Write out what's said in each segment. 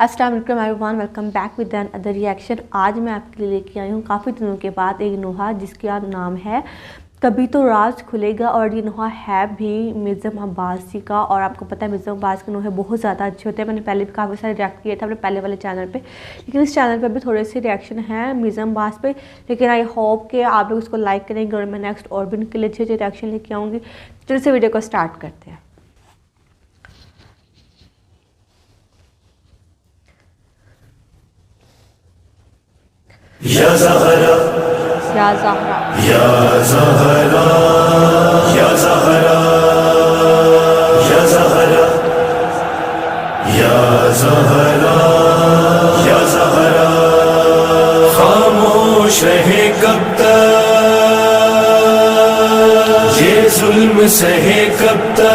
السلام علیکم everyone, welcome back with another reaction. آج میں آپ کے لیے لے کے آئی ہوں کافی دنوں کے بعد ایک نوحہ جس کا نام ہے کبھی تو راز کھلے گا، اور یہ نوحہ ہے بھی میوزم عباسی کا۔ اور آپ کو پتہ ہے میوزم عباس کے نوحے بہت زیادہ اچھے ہوتے ہیں۔ میں نے پہلے بھی کافی سارے ریئیکٹ کیے تھے اپنے پہلے والے چینل پہ، لیکن اس چینل پہ بھی تھوڑے سے ریئیکشن ہیں میوزم عباس پہ، لیکن آئی ہوپ کہ آپ لوگ اس کو لائک کریں گے اور میں نیکسٹ اور بھی ان کے لیے اچھے اچھے ریئیکشن لے کے آؤں گی۔ چلو سے ویڈیو کو اسٹارٹ کرتے ہیں۔ یا زہرا یا زہرا یا زہرا یا زہرا یا زہرا یا زہرا یا زہرا خاموش رہے کب تک یہ ظلم سہے کب تک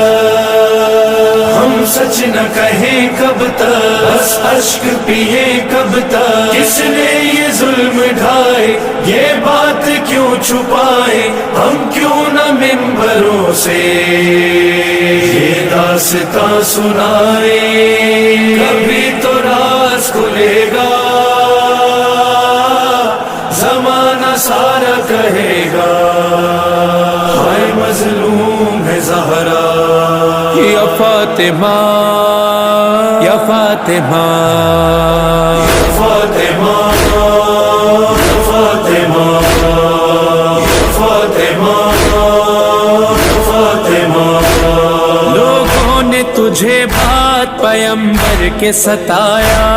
ہم سچ نہ کہیں کب تک بس اشک پیے کب تک کس نے یہ ظلم ڈھائے یہ بات کیوں چھپائے ہم کیوں نہ منبروں سے یہ داستاں سنائے کبھی تو راز کھلے گا زمانہ سارا کہے گا ہائے مظلوم ہے زہرا یا فاطمہ یا فاطمہ فاطمہ فاطمہ فاطمہ فاطمہ لوگوں نے تجھے بات پیمبر کے ستایا،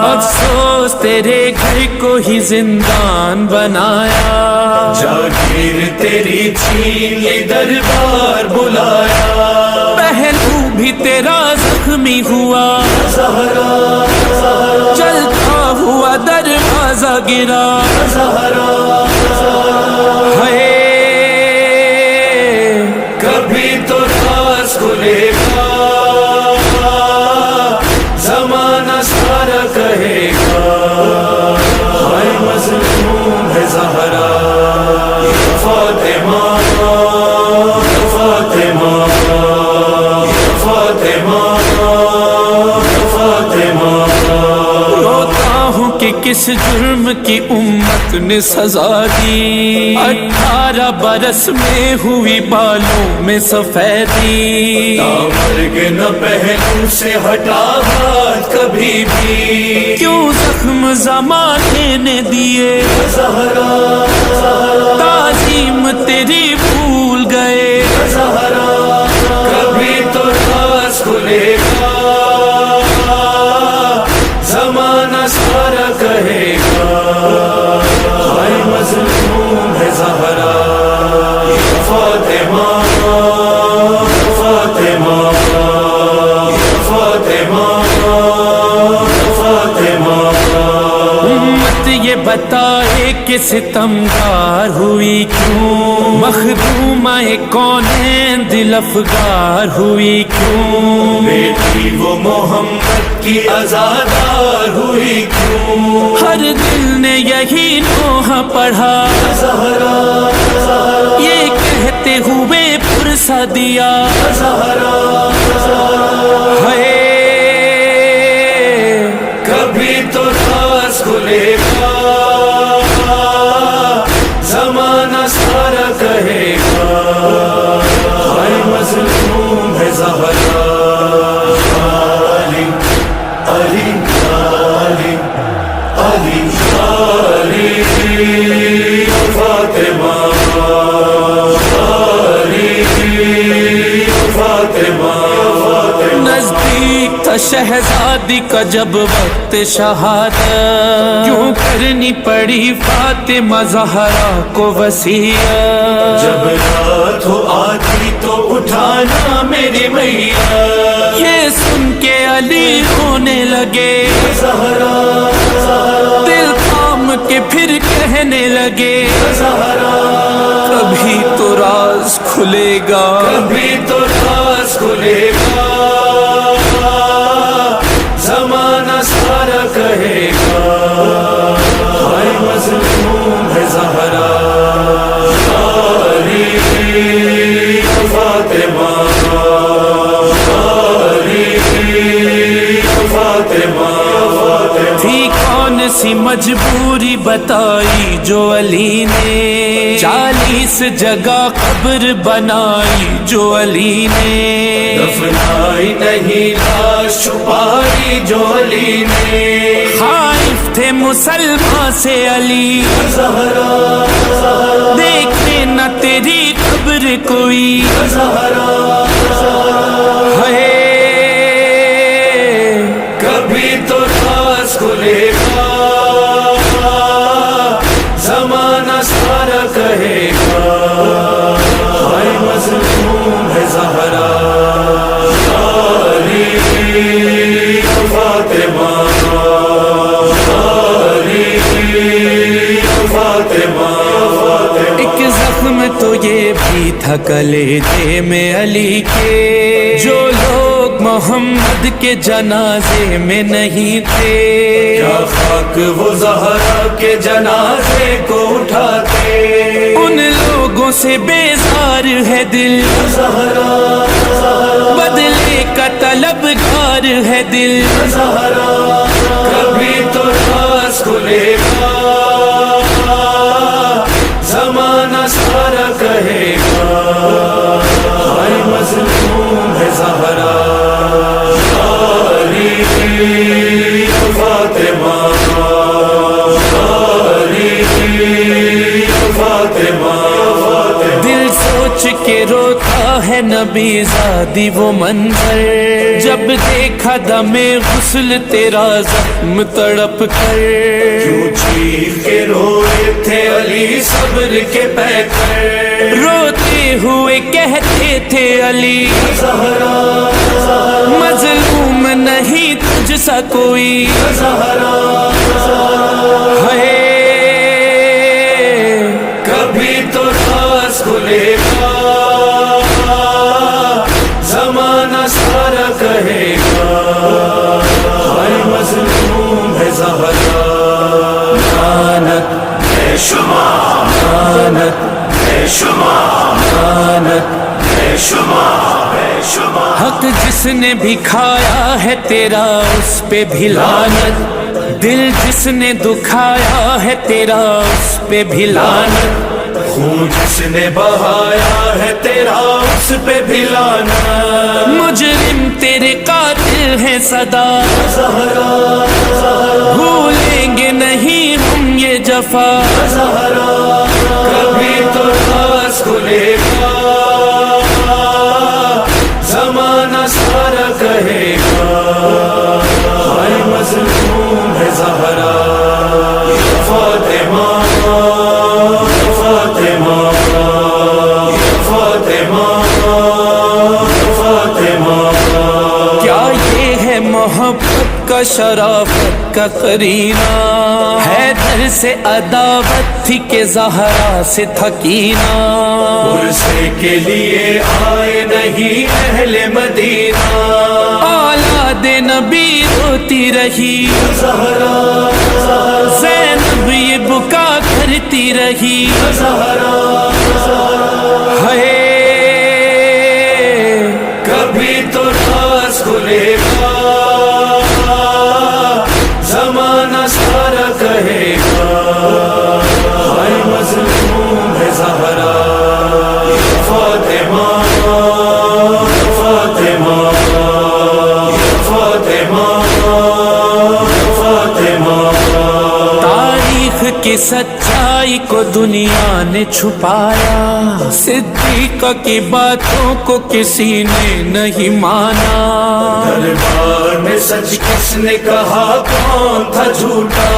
افسوس تیرے گھر کو ہی زندان بنایا، جاگیر تیری چھین لی دربار بلایا، پہلو بھی تیرا زخمی ہوا، زہرا چلتا ہوا دروازہ گرا، زہرا ہے کبھی تو راز کھلے گا زمانہ سارا کہے گا ہائے مظلوم ہے زہرا فاطمہ فاطمہ فاطمہ فاطمہ روتا ہوں کہ کس جرم کی امت نے سزا دی، 18 برس میں ہوئی بالوں میں سفیدی، مرگ نہ پہلو سے ہٹا ہاتھ کبھی بھی، کیوں زخم زمانے نے دیے، زہرا تعظیم تیری بھول گئے، زہرا کبھی تو راز کھلے گا زمانہ سارا کہے گا ہائے مظلوم ہے زہرا فاطمہ فاطمہ فاطمہ فاطمہ امت یہ بتائے کہ ستمگار ہوئی کیوں، مخدومہ کونین دل افگار ہوئی کیوں، بیٹی وہ محمد کی آزادار ہوئی کیوں، ہر دل نے یہی نوحہ پڑھا، زہرا یہ کہتے ہوئے پرسہ دیا، زہرا ہے کبھی تو راز کھلے گا زمانہ سارا کہے گا ہائے مظلوم ہے زہرا علی علی علی علی علی فاطمہ علی فاطمہ نزدیک تھا شہزادی کا جب وقت شہادت، کیوں کرنی پڑی فاطمہ زہرا کو وصیت، جب رات ہو آتی تو اٹھانا میری میاں، یہ سن کے علی رونے لگے، زہرا دل تھام کے پھر کہنے لگے، زہرا کبھی تو راز کھلے گا، کبھی تو راز کھلے گا زمانہ سارا کہے گا ہائے مظلوم ہے زہرا علی فاطمہ علی فاطمہ سی مجبوری بتائی جو علی نے، 40 جگہ قبر بنائی جو علی نے، دفنائی نہیں لاش چھپائی جو علی نے، خائف تھے مسلمان سے علی، زہرا دیکھے نہ تیری قبر کوئی، زہرا ہے کبھی تو راز کھلے گا، زمانہ سارا کہے گا، ہائے مظلوم ہے زہرا، علی فاطمہ، علی فاطمہ، ایک زخم تو یہ بھی تھا کلیجے میں علی کے، جو لوگ محمد کے جنازے میں نہیں تھے، کیا خاک وہ زہرا کے جنازے کو اٹھاتے، ان لوگوں سے بیزار ہے دل، زہرا بدلے کا طلبگار ہے دل، زہرا کبھی تو راز کھلے گا، زمانہ سارا کہے گا، ہائے مظلوم ہے زہرا، علی فاطمہ، علی فاطمہ، دل سوچ کے روتا ہے نبی زادی وہ منظر، جب دیکھا دم غسل تیرا زخم تڑپ کر، کیوں چیخ کے روئے تھے علی صبر کے پیکر، روتے ہوئے کہتے تھے علی زہرا مظلوم نہیں تجھ سا کوئی، زہرا ہے کبھی تو راز کھلے گا، زمانہ سارا کہے گا، ہائے مظلوم ہے زہرا، لعنت بے شمار، لعنت بے شمار، لعنت بے شمار، بے شمار، حق جس نے بھی کھایا ہے تیرا اس پہ بھی لعنت، دل جس نے دکھایا ہے تیرا اس پہ بھی لعنت، خون جس نے بہایا ہے تیرا اس پہ بھی لعنت، مجرم تیرے قاتل ہیں صدا، زہرا بھولیں گے نہیں ہم یہ جفا، زہرا کبھی تو راز کھلے گا، زمانہ سارا کہے گا، ہائے مظلوم ہے زہرا، فاطمہ، فاطمہ، فاطمہ، فاطمہ، کیا یہ ہے محبت کا شرافت کا قرینہ، حیدر سے عداوت تھی کہ زہرا سے تھکینہ، عرصے کے لیے آئے نہیں اہل مدینہ، اولاد نبی روتی رہی، زہرا زینب یہ بکا کرتی رہی، زہرا ہے کبھی تو راز کھلے گا، زمانہ سارا کہے گا، ہائے مظلوم ہے زہرا، فاطمہ، فاطمہ، فاطمہ، فاطمہ، تاریخ کی سچائی کو دنیا نے چھپایا، صدیقہ کی باتوں کو کسی نے نہیں مانا، دربار میں سچ کس نے کہا کون تھا جھوٹا،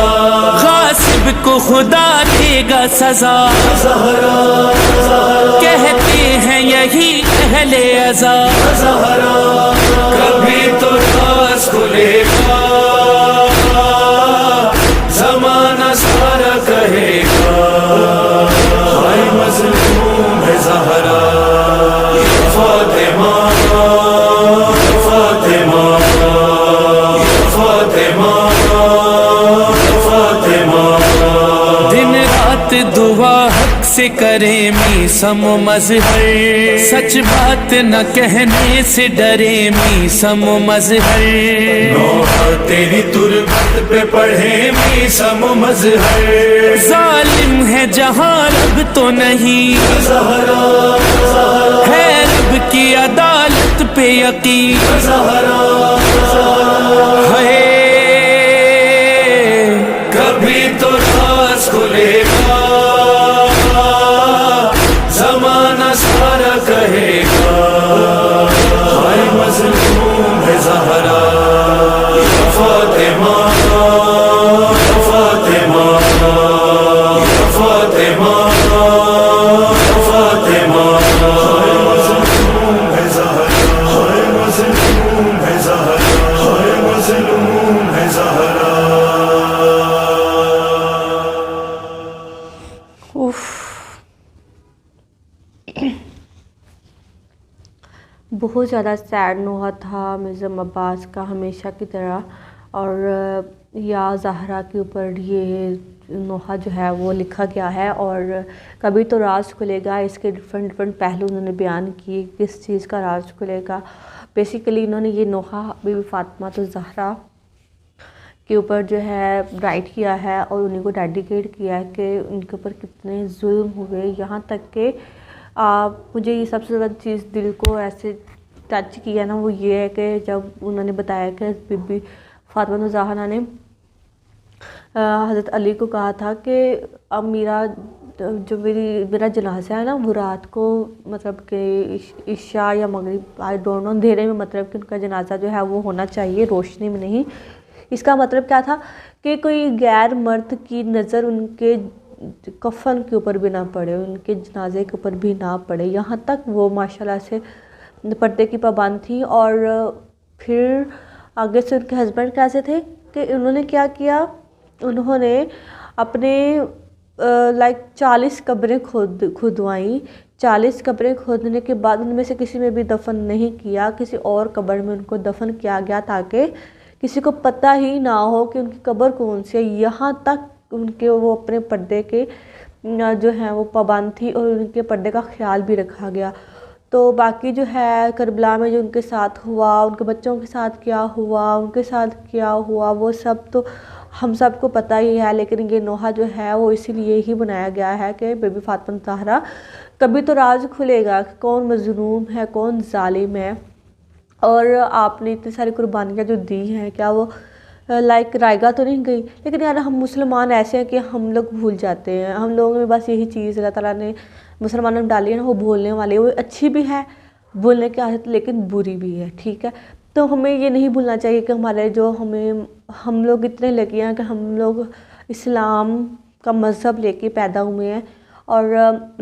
غاصب کو خدا دے گا سزا، زہرا کہتے ہیں یہی اہل عزا، زہرا کبھی تو راز کھلے گا، زمانہ سارا کہے گا، ہائے مظلوم ہے زہرا، فاطمہ، فاطمہ، فاطمہ، فاطمہ، دن رات دعا حق سے کرے میسم و مظہر سچ بات نہ کہنے سے ڈرے میسم و مظہر نوح تیری تربت پہ پڑھے میسم و مظہر ظالم ہے جہاں رب تو نہیں زہرا ہے رب کی عدالت پہ یقین زہرا ہے کبھی تو راز کھلے گا زمانہ سارا کہے گا ہائے مظلوم ہے زہرا فاطمہ فاطمہ فاطمہ فاطمہ ہائے مظلوم ہے زہرا ہائے مظلوم ہے زہرا ہائے مظلوم ہے زہرا بہت زیادہ سیڈ نوحہ تھا میرزم عباس کا ہمیشہ کی طرح، اور یا زہرا کے اوپر یہ نوحہ جو ہے وہ لکھا گیا ہے، اور کبھی تو راز کھلے گا اس کے ڈفرینٹ پہلو انہوں نے بیان کیے، کس چیز کا راز کھلے گا۔ بیسیکلی انہوں نے یہ نوحہ بی بی فاطمہ الزہرا کے اوپر جو ہے رائٹ کیا ہے، اور انہیں کو ڈیڈیکیٹ کیا ہے کہ ان کے اوپر کتنے ظلم ہوئے، یہاں تک کہ مجھے یہ سب سے زیادہ چیز دل کو ایسے ٹچ کیا نا، وہ یہ ہے کہ جب انہوں نے بتایا کہ بی بی فاطمہ الزہرا نے حضرت علی کو کہا تھا کہ اب جو میرا جنازہ ہے نا وہ رات کو، مطلب کہ عشاء یا مغرب آئی ڈونٹ نو، اندھیرے میں، مطلب کہ ان کا جنازہ جو ہے وہ ہونا چاہیے، روشنی میں نہیں۔ اس کا مطلب کیا تھا کہ کوئی غیر مرد کی نظر ان کے کفن کے اوپر بھی نہ پڑے، ان کے جنازے کے اوپر بھی نہ پڑے، یہاں تک وہ ماشاءاللہ سے پردے کی پابند تھی۔ اور پھر آگے سے ان کے ہسبینڈ کیسے تھے کہ انہوں نے کیا کیا، انہوں نے اپنے 40 قبریں کھدوائیں، 40 قبریں کھودنے کے بعد ان میں سے کسی میں بھی دفن نہیں کیا، کسی اور قبر میں ان کو دفن کیا گیا تاکہ کسی کو پتہ ہی نہ ہو کہ ان کی قبر کون سی ہے، یہاں تک ان کے وہ اپنے پردے کے جو ہیں وہ پابند تھی، اور ان کے پردے کا خیال بھی رکھا گیا۔ تو باقی جو ہے کربلا میں جو ان کے ساتھ ہوا، ان کے بچوں کے ساتھ کیا ہوا، ان کے ساتھ کیا ہوا، وہ سب تو ہم سب کو پتہ ہی ہے، لیکن یہ نوحہ جو ہے وہ اسی لیے ہی بنایا گیا ہے کہ بی بی فاطمہ الزہرا کبھی تو راز کھلے گا کہ کون مظلوم ہے، کون ظالم ہے، اور آپ نے اتنی ساری قربانیاں جو دی ہیں، کیا وہ رائے گاہ تو نہیں گئی؟ لیکن یار ہم مسلمان ایسے ہیں کہ ہم لوگ بھول جاتے ہیں، ہم لوگوں میں بس یہی چیز اللہ تعالیٰ نے مسلمانوں نے ڈالی ہے نا، وہ بھولنے والے، وہ اچھی بھی ہے بھولنے کی عادت لیکن بری بھی ہے، ٹھیک ہے؟ تو ہمیں یہ نہیں بھولنا چاہیے کہ ہمارے جو ہم لوگ اتنے لکی ہیں کہ ہم لوگ اسلام کا مذہب لے کے پیدا ہوئے ہیں، اور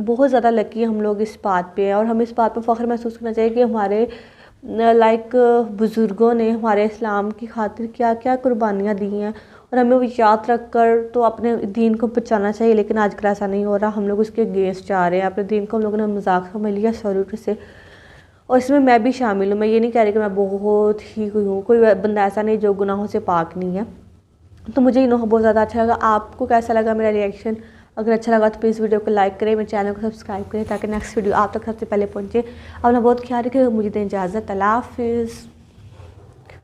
بہت زیادہ لکی ہم لوگ اس بات پہ ہیں، اور ہمیں اس بات پہ فخر محسوس کرنا چاہیے کہ ہمارے بزرگوں نے ہمارے اسلام کی خاطر کیا کیا قربانیاں دی ہیں، اور ہمیں وہ یاد رکھ کر تو اپنے دین کو بچانا چاہیے۔ لیکن آج کل ایسا نہیں ہو رہا، ہم لوگ اس کے اگینسٹ جا رہے ہیں، اپنے دین کو ہم لوگوں نے مذاق سمجھ لیا شروع سے، اور اس میں بھی شامل ہوں۔ میں یہ نہیں کہہ رہی کہ میں بہت ہی کوئی بندہ ایسا نہیں جو گناہوں سے پاک نہیں ہے۔ تو مجھے یہ نوحہ بہت زیادہ اچھا لگا۔ آپ کو کیسا لگا میرا ریئیکشن؟ اگر اچھا لگا تو پلیز ویڈیو کو لائک کریں، میرے چینل کو سبسکرائب کریں تاکہ نیکسٹ ویڈیو آپ تک سب سے پہلے پہنچے۔ اپنا بہت خیال رکھیں، مجھے دیں اجازت، اللہ حافظ۔